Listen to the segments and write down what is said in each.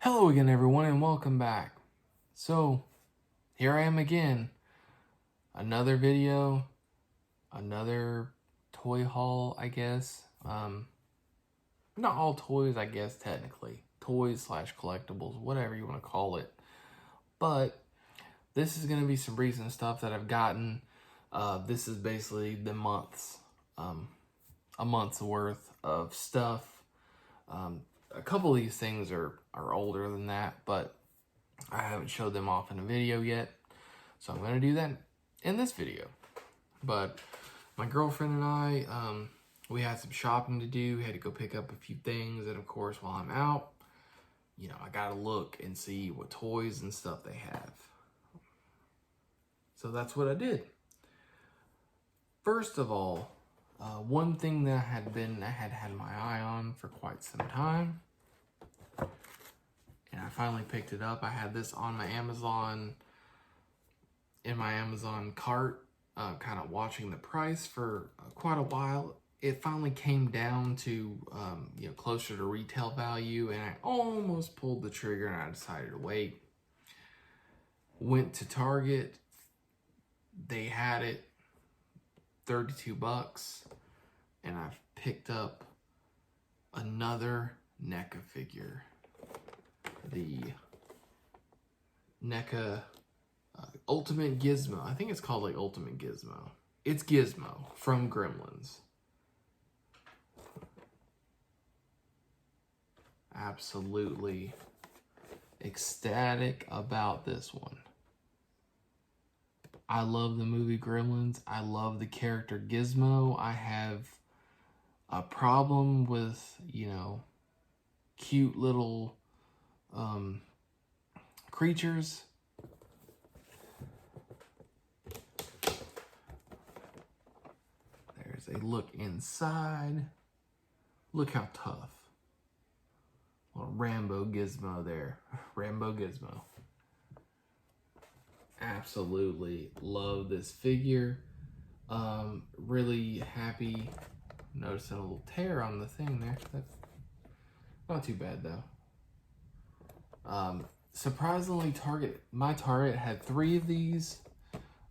Hello again, everyone, and welcome back. So, here I am again. Another video, another toy haul, I guess. Not all toys, I guess, technically. Toys slash collectibles, whatever you want to call it. But this is going to be some recent stuff that I've gotten. This is basically the month's, a month's worth of stuff. A couple of these things are older than that, but I haven't showed them off in a video yet. So I'm going to do that in this video. But my girlfriend and I, we had some shopping to do. We had to go pick up a few things. And of course, while I'm out, you know, I got to look and see what toys and stuff they have. So that's what I did. First of all, one thing that I had had my eye on for quite some time, and I finally picked it up. I had this on my Amazon, in my Amazon cart, kind of watching the price for quite a while. It finally came down to, you know, closer to retail value, and I almost pulled the trigger and I decided to wait. Went to Target. They had it, $32, and I've picked up another Neca figure. The Neca Ultimate Gizmo. I think it's called like Ultimate Gizmo. It's Gizmo from Gremlins. Absolutely ecstatic about this one. I love the movie Gremlins. I love the character Gizmo. I have a problem with, you know, cute little creatures. There's a look inside. Look how tough. Little Rambo Gizmo there. Rambo Gizmo. Absolutely love this figure. Really happy. Noticing a little tear on the thing there. That's not too bad though. Surprisingly, my Target had 3 of these,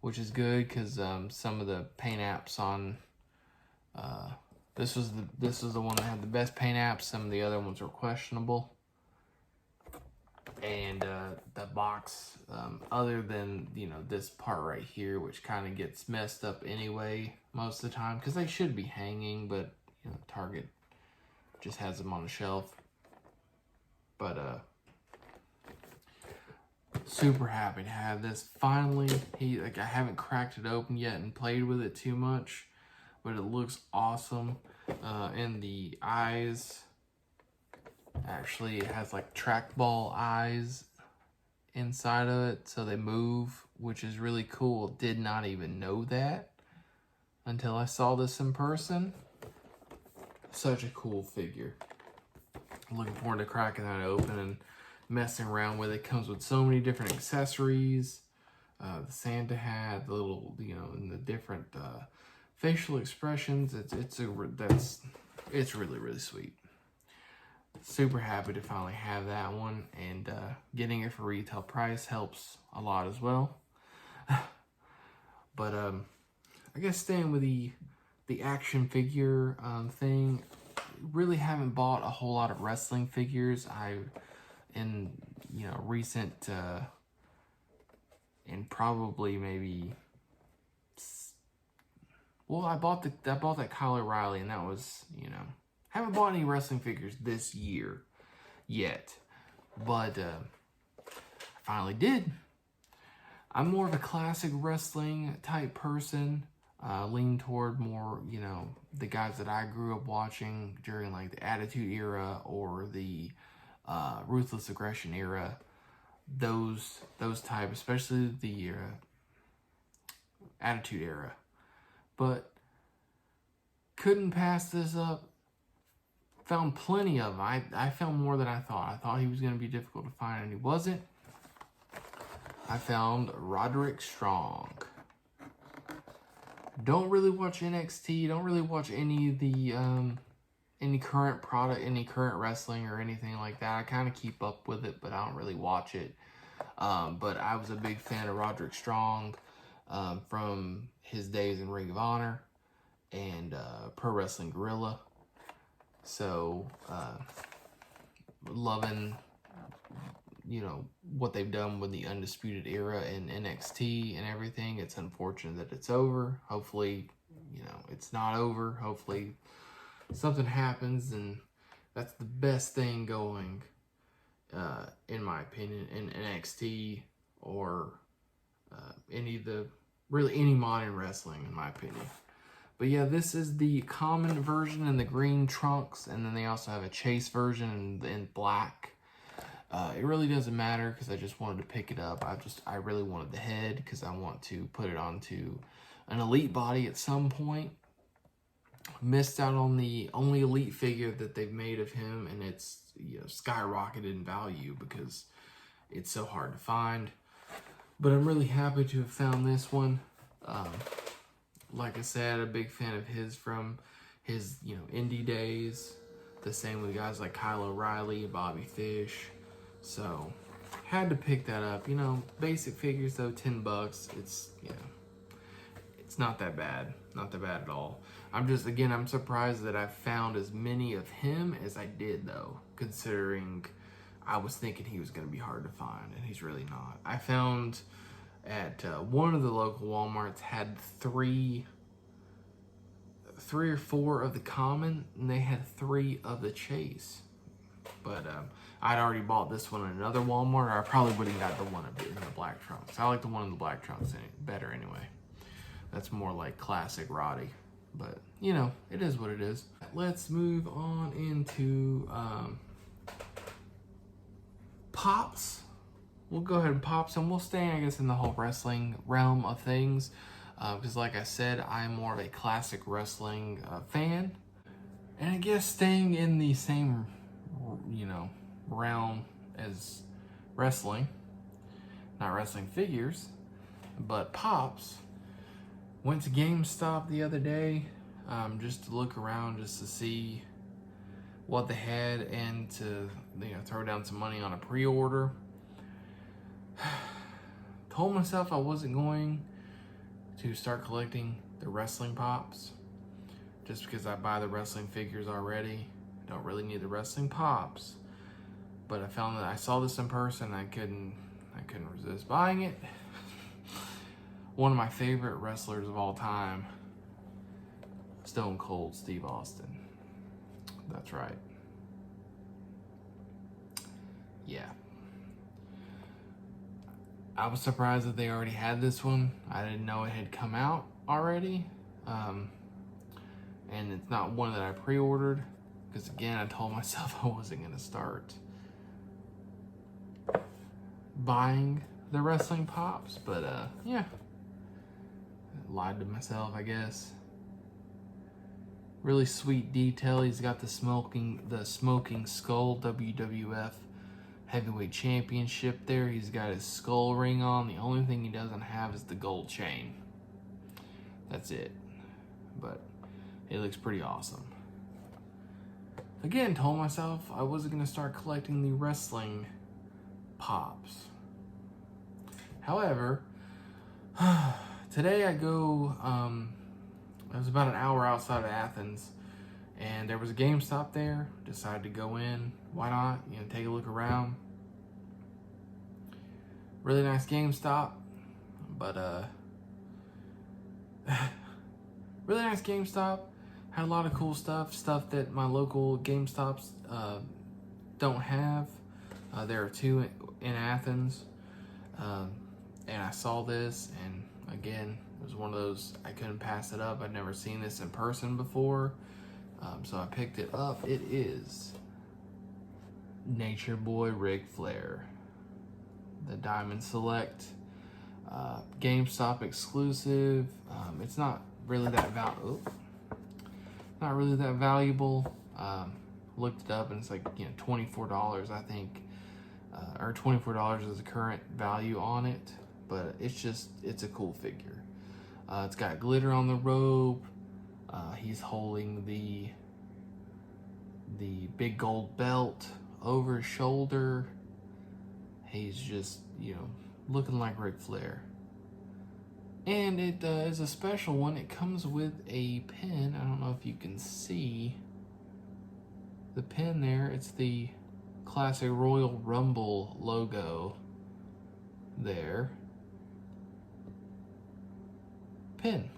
which is good because some of the paint apps on this was the one that had the best paint apps. Some of the other ones were questionable. And the box, other than, you know, this part right here, which kind of gets messed up anyway most of the time because they should be hanging, but you know, Target just has them on a shelf. But super happy to have this. Finally, I haven't cracked it open yet and played with it too much, but it looks awesome. And the eyes, actually it has like trackball eyes inside of it, so they move, which is really cool. Did not even know that until I saw this in person. Such a cool figure. Looking forward to cracking that open and messing around with it. Comes with so many different accessories. The Santa hat, the little, you know, and the different facial expressions. It's really, really sweet. Super happy to finally have that one, and getting it for retail price helps a lot as well. But I guess staying with the action figure thing, really haven't bought a whole lot of wrestling figures. In you know, recent and probably maybe, well, I bought that Kyle O'Reilly, and that was, you know, haven't bought any wrestling figures this year yet, but I finally did. I'm more of a classic wrestling type person. Lean toward more, you know, the guys that I grew up watching during like the Attitude Era or the Ruthless Aggression Era. Those type, especially the Attitude Era. But couldn't pass this up. Found plenty of them. I found more than I thought. I thought he was going to be difficult to find, and he wasn't. I found Roderick Strong. Don't really watch NXT. Don't really watch any of the any current product, any current wrestling or anything like that. I kind of keep up with it, but I don't really watch it. But I was a big fan of Roderick Strong from his days in Ring of Honor and Pro Wrestling Guerrilla. So, loving, you know, what they've done with the Undisputed Era in NXT and everything. It's unfortunate that it's over. Hopefully, you know, it's not over. Hopefully something happens, and that's the best thing going, in my opinion, in NXT or any modern wrestling, in my opinion. But yeah, this is the common version in the green trunks, and then they also have a chase version in black. It really doesn't matter because I just wanted to pick it up. I really wanted the head because I want to put it onto an elite body at some point. Missed out on the only elite figure that they've made of him, and it's, you know, skyrocketed in value because it's so hard to find. But I'm really happy to have found this one. Like I said, a big fan of his from his, you know, indie days. The same with guys like Kyle O'Reilly, Bobby Fish. So, had to pick that up. You know, basic figures though, $10. It's, you know, it's not that bad. Not that bad at all. I'm surprised that I found as many of him as I did though, considering I was thinking he was going to be hard to find, and he's really not. I found at one of the local Walmarts had three or four of the common, and they had 3 of the chase. But I'd already bought this one in another Walmart, or I probably would have got the one in the black trunks. I like the one in the black trunks better anyway. That's more like classic Roddy. But, you know, it is what it is. Let's move on into Pops. We'll go ahead and Pops, and we'll stay, I guess, in the whole wrestling realm of things. Because like I said, I'm more of a classic wrestling fan. And I guess staying in the same, you know, realm as wrestling, not wrestling figures, but Pops. Went to GameStop the other day just to look around, just to see what they had, and to, you know, throw down some money on a pre-order. Told myself I wasn't going to start collecting the wrestling Pops, just because I buy the wrestling figures already. I don't really need the wrestling Pops. But I found that I saw this in person, I couldn't resist buying it. One of my favorite wrestlers of all time, Stone Cold Steve Austin. That's right. Yeah. I was surprised that they already had this one. I didn't know it had come out already. And it's not one that I pre-ordered, because again, I told myself I wasn't going to start buying the wrestling Pops, but yeah. Lied to myself, I guess. Really sweet detail. He's got the smoking skull WWF Heavyweight Championship there. He's got his skull ring on. The only thing he doesn't have is the gold chain. That's it. But it looks pretty awesome. Again, told myself I wasn't going to start collecting the wrestling Pops. However, today I go, it was about an hour outside of Athens, and there was a GameStop there. Decided to go in. Why not? You know, take a look around. Really nice GameStop, but really nice GameStop. Had a lot of cool stuff that my local GameStops don't have. There are 2 in Athens, and I saw this, and again, it was one of those, I couldn't pass it up. I'd never seen this in person before, so I picked it up. It is Nature Boy Ric Flair, the Diamond Select, GameStop exclusive. It's not really that valuable. Looked it up, and it's like, you know, $24, I think, or $24 is the current value on it. But it's a cool figure. It's got glitter on the robe. He's holding the the big gold belt over his shoulder. He's just, looking like Ric Flair. And it is a special one. It comes with a pin. I don't know if you can see the pin there. It's the classic Royal Rumble logo there. Pin.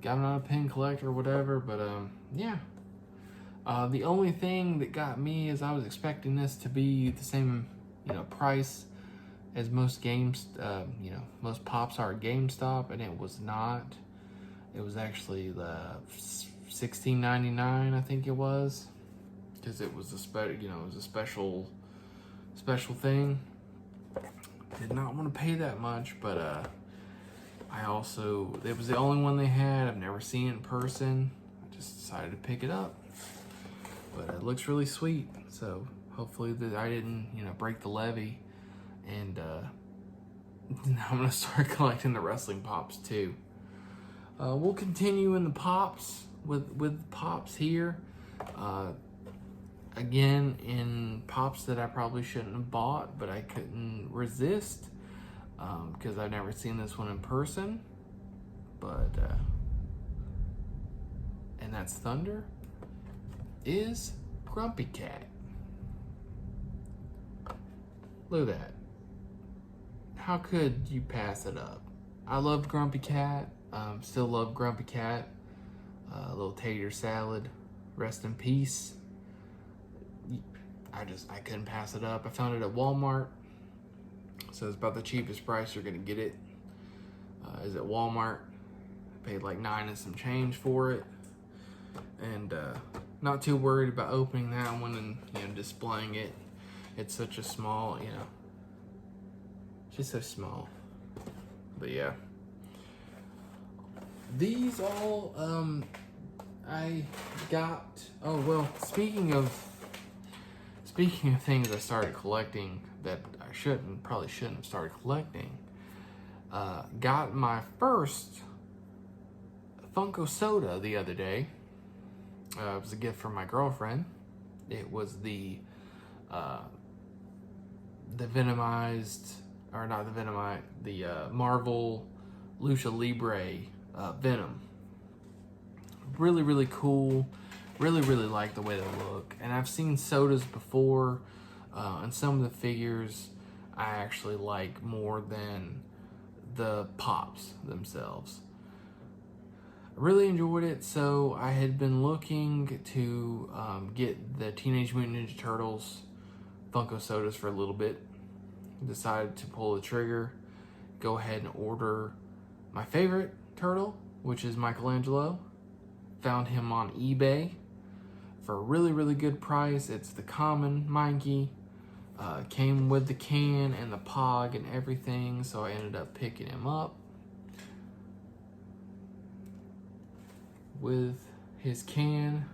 I'm not a pin collector or whatever, but yeah. The only thing that got me is I was expecting this to be the same, price as most games, most pops are at GameStop, and it was not. It was actually the $16.99, I think it was, because it was a special thing. Did not want to pay that much, but it was the only one they had. I've never seen it in person. I just decided to pick it up, but it looks really sweet. So hopefully that I didn't, break the levy. And now I'm gonna start collecting the wrestling pops too. We'll continue in the pops with pops here. Again, in pops that I probably shouldn't have bought, but I couldn't resist because I've never seen this one in person. But and that's Thunder is Grumpy Cat. Look at that. How could you pass it up? I love Grumpy Cat. Still love Grumpy Cat. A little tater salad. Rest in peace. I couldn't pass it up. I found it at Walmart. So it's about the cheapest price you're gonna get it. Is at Walmart. I paid like $9 and some change for it. And not too worried about opening that one and displaying it. It's such a small, just so small. But yeah, these all I got. Oh well, speaking of things I started collecting that I probably shouldn't have started collecting. Got my first Funko soda the other day. It was a gift from my girlfriend. It was the venomized. Or not the Venomite, the Marvel Lucha Libre Venom. Really, really cool. Really, really like the way they look. And I've seen sodas before, and some of the figures I actually like more than the pops themselves. I really enjoyed it, so I had been looking to get the Teenage Mutant Ninja Turtles Funko sodas for a little bit. Decided to pull the trigger, go ahead and order my favorite turtle, which is Michelangelo. Found him on eBay for a really, really good price. It's the common Mikey. Came with the can and the pog and everything, so I ended up picking him up with his can.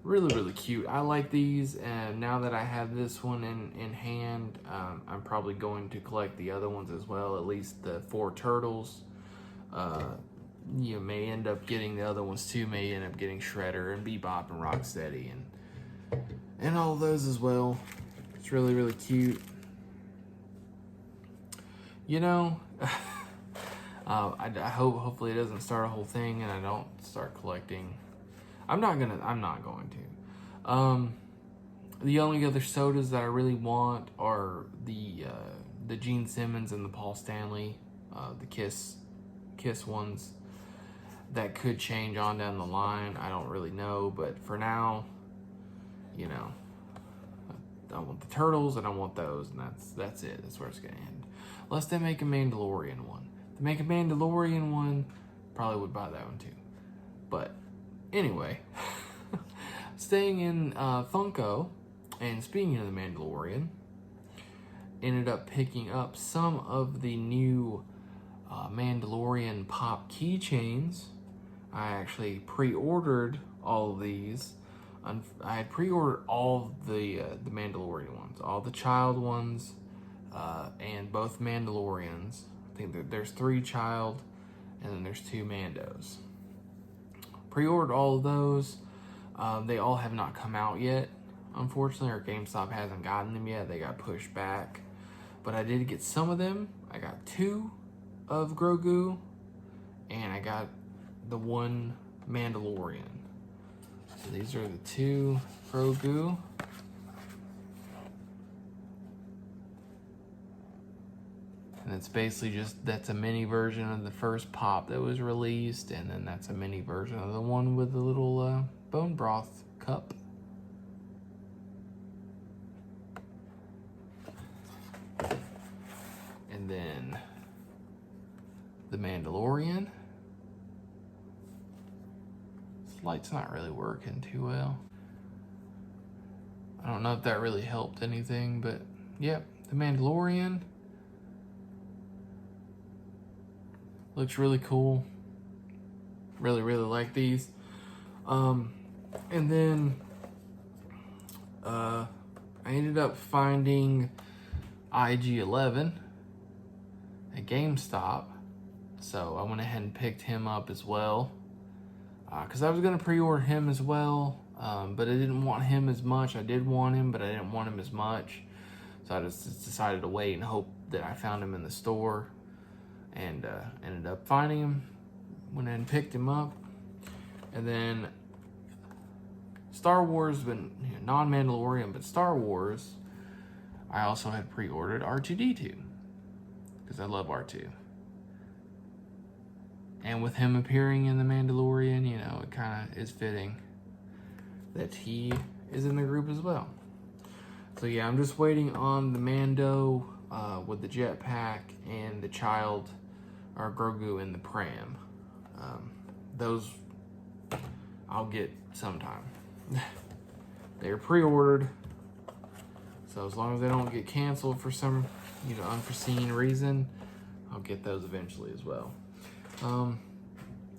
Really, really cute. I like these, and now that I have this one in hand, I'm probably going to collect the other ones as well, at least the 4 turtles. You may end up getting the other ones too, may end up getting Shredder and Bebop and Rocksteady and all of those as well. It's really, really cute. I hopefully it doesn't start a whole thing and I don't start collecting. I'm not going to. The only other sodas that I really want are the Gene Simmons and the Paul Stanley, the Kiss ones. That could change on down the line. I don't really know, but for now, I want the turtles and I want those, and that's it. That's where it's gonna end. Unless they make a Mandalorian one. If they make a Mandalorian one, probably would buy that one too. But anyway, staying in Funko, and speaking of the Mandalorian, ended up picking up some of the new Mandalorian Pop Keychains. I actually pre-ordered all of these. I had pre-ordered all the Mandalorian ones, all the child ones, and both Mandalorians. I think that there's 3 child and then there's 2 Mandos. Pre-ordered all of those. They all have not come out yet, unfortunately, or GameStop hasn't gotten them yet. They got pushed back. But I did get some of them. I got 2 of Grogu, and I got the 1 Mandalorian. So these are the 2 Grogu. And it's basically just, that's a mini version of the first pop that was released, and then that's a mini version of the one with the little bone broth cup. And then the Mandalorian. This light's not really working too well. I don't know if that really helped anything, but yep, the Mandalorian. Looks really cool. Really like these. And then I ended up finding IG-11 at GameStop. So I went ahead and picked him up as well. Because I was going to pre-order him as well. But I didn't want him as much. I did want him, but I didn't want him as much. So I just decided to wait and hope that I found him in the store. And ended up finding him, went ahead and picked him up. And then Star Wars, but non-Mandalorian, but Star Wars, I also had pre-ordered R2-D2 because I love R2. And with him appearing in the Mandalorian, you know, it kind of is fitting that he is in the group as well. So yeah, I'm just waiting on the Mando with the jetpack and the child, or Grogu in the pram. Those I'll get sometime. They're pre-ordered, so as long as they don't get canceled for some, you know, unforeseen reason, I'll get those eventually as well. And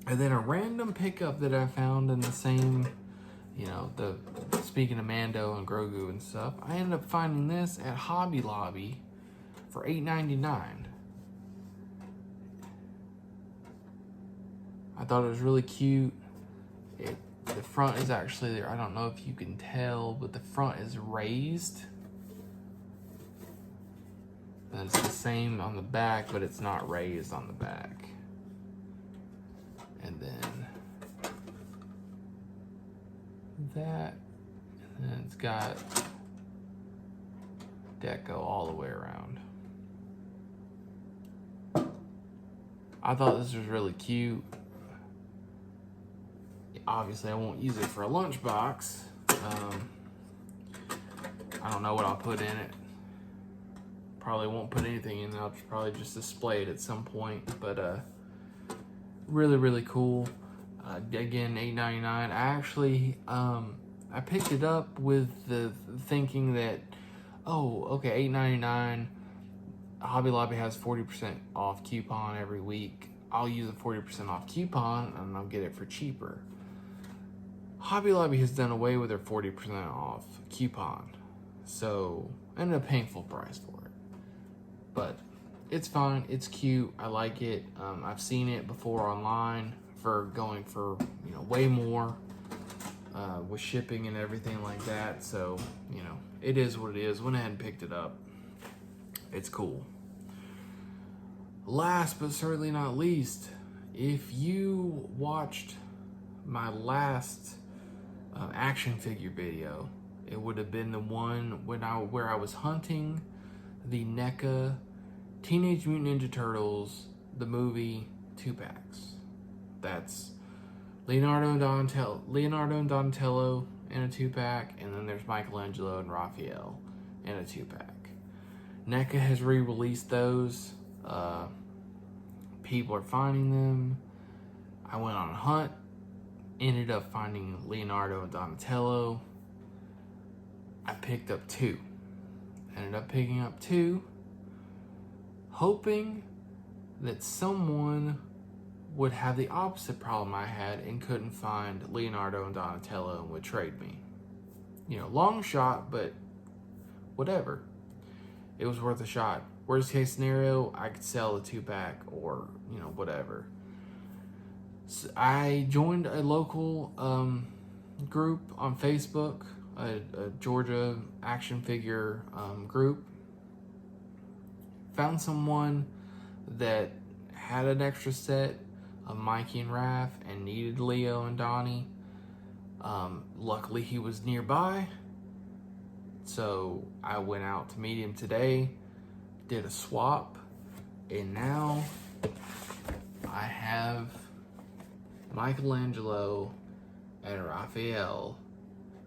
then a random pickup that I found in the same, you know, speaking of Mando and Grogu and stuff, I ended up finding this at Hobby Lobby for $8.99. I thought it was really cute. The front is actually there. I don't know if you can tell, but the front is raised. And it's the same on the back, but it's not raised on the back. And then that, and then it's got deco all the way around. I thought this was really cute. Obviously, I won't use it for a lunchbox. I don't know what I'll put in it. Probably won't put anything in it. I'll probably just display it at some point. But really cool. Again, $8.99. I actually I picked it up with the thinking that, oh, okay, $8.99. Hobby Lobby has 40% off coupon every week. I'll use a 40% off coupon and I'll get it for cheaper. Hobby Lobby has done away with their 40% off coupon, so I ended up paying full price for it. But it's fine, it's cute, I like it. I've seen it before online for going for, you know, way more with shipping and everything like that. So, you know, it is what it is. Went ahead and picked it up. It's cool. Last but certainly not least, if you watched my last action figure video, it would have been the one where I was hunting the Neca Teenage Mutant Ninja Turtles, the movie 2-packs. That's Leonardo and Donatello in a 2-pack, and then there's Michelangelo and Raphael in a 2-pack. Neca has re-released those. People are finding them. I went on a hunt, ended up finding Leonardo and Donatello. I picked up 2. Ended up picking up 2, hoping that someone would have the opposite problem I had and couldn't find Leonardo and Donatello and would trade me. You know, long shot, but whatever. It was worth a shot. Worst case scenario, I could sell a 2-pack or, you know, whatever. I joined a local group on Facebook, a Georgia action figure group. Found someone that had an extra set of Mikey and Raph and needed Leo and Donnie. Luckily he was nearby, so I went out to meet him today, did a swap, and now I have Michelangelo and Raphael.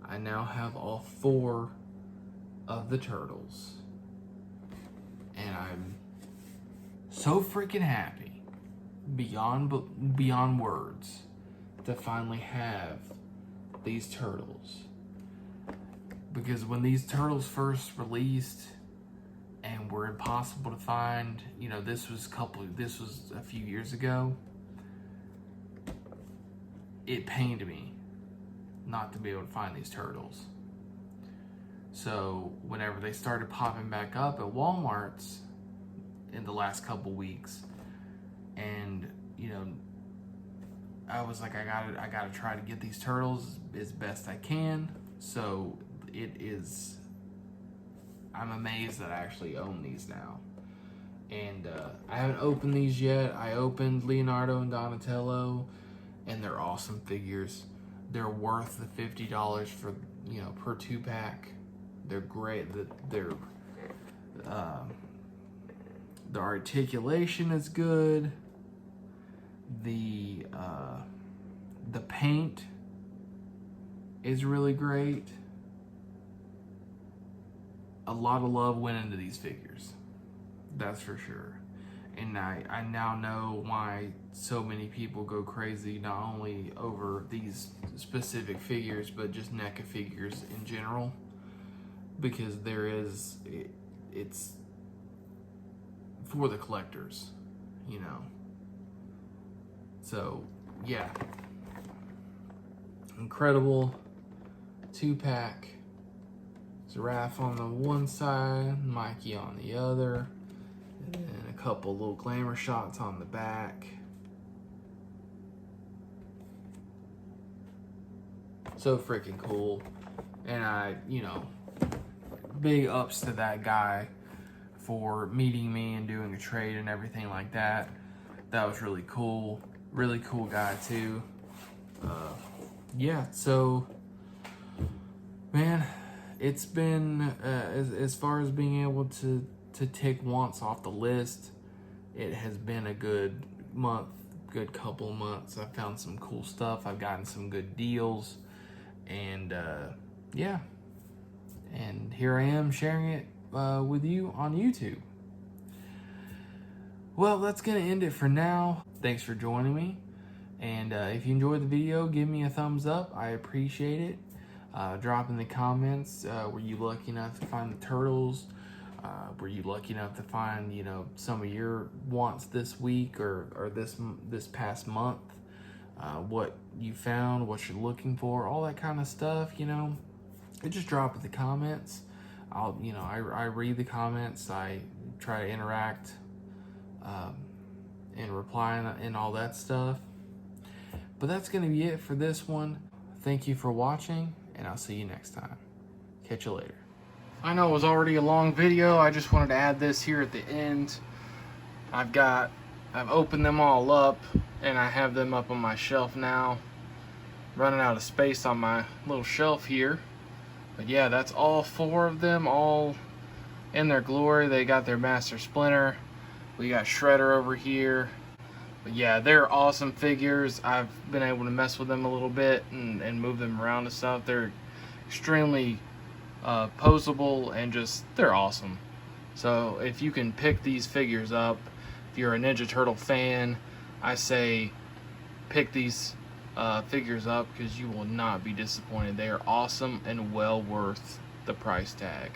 I now have all 4 of the turtles, and I'm so freaking happy, beyond words, to finally have these turtles. Because when these turtles first released and were impossible to find, you know, this was a few years ago, it pained me not to be able to find these turtles. So whenever they started popping back up at Walmart's in the last couple weeks, and you know, I was like, I gotta try to get these turtles as best I can. So I'm amazed that I actually own these now. And I haven't opened these yet. I opened Leonardo and Donatello, and they're awesome figures. They're worth the $50 for, you know, per 2-pack. They're great. The articulation is good. The paint is really great. A lot of love went into these figures, that's for sure. And I now know why so many people go crazy, not only over these specific figures, but just NECA figures in general. Because it's for the collectors, you know. So, yeah. Incredible 2-pack. Raph on the one side, Mikey on the other, and a couple little glamour shots on the back. So freaking cool. And you know, big ups to that guy for meeting me and doing a trade and everything like that. That was really cool. Really cool guy too. Yeah, so, man, it's been, as far as being able to tick once off the list, it has been a good couple of months. I've found some cool stuff. I've gotten some good deals. And, yeah. And here I am sharing it with you on YouTube. Well, that's going to end it for now. Thanks for joining me. And if you enjoyed the video, give me a thumbs up. I appreciate it. Drop in the comments, were you lucky enough to find the turtles? Were you lucky enough to find, you know, some of your wants this week or this past month? What you found, what you're looking for, all that kind of stuff, you know. Just drop in the comments. I read the comments. I try to interact and reply and all that stuff. But that's going to be it for this one. Thank you for watching, and I'll see you next time. Catch you later. I know it was already a long video. I just wanted to add this here at the end. I've opened them all up, and I have them up on my shelf now. Running out of space on my little shelf here. But yeah, that's all 4 of them, all in their glory. They got their Master Splinter. We got Shredder over here. But yeah, they're awesome figures. I've been able to mess with them a little bit and move them around and stuff. They're extremely posable and just, they're awesome. So if you can pick these figures up, if you're a Ninja Turtle fan, I say pick these figures up because you will not be disappointed. They are awesome and well worth the price tag.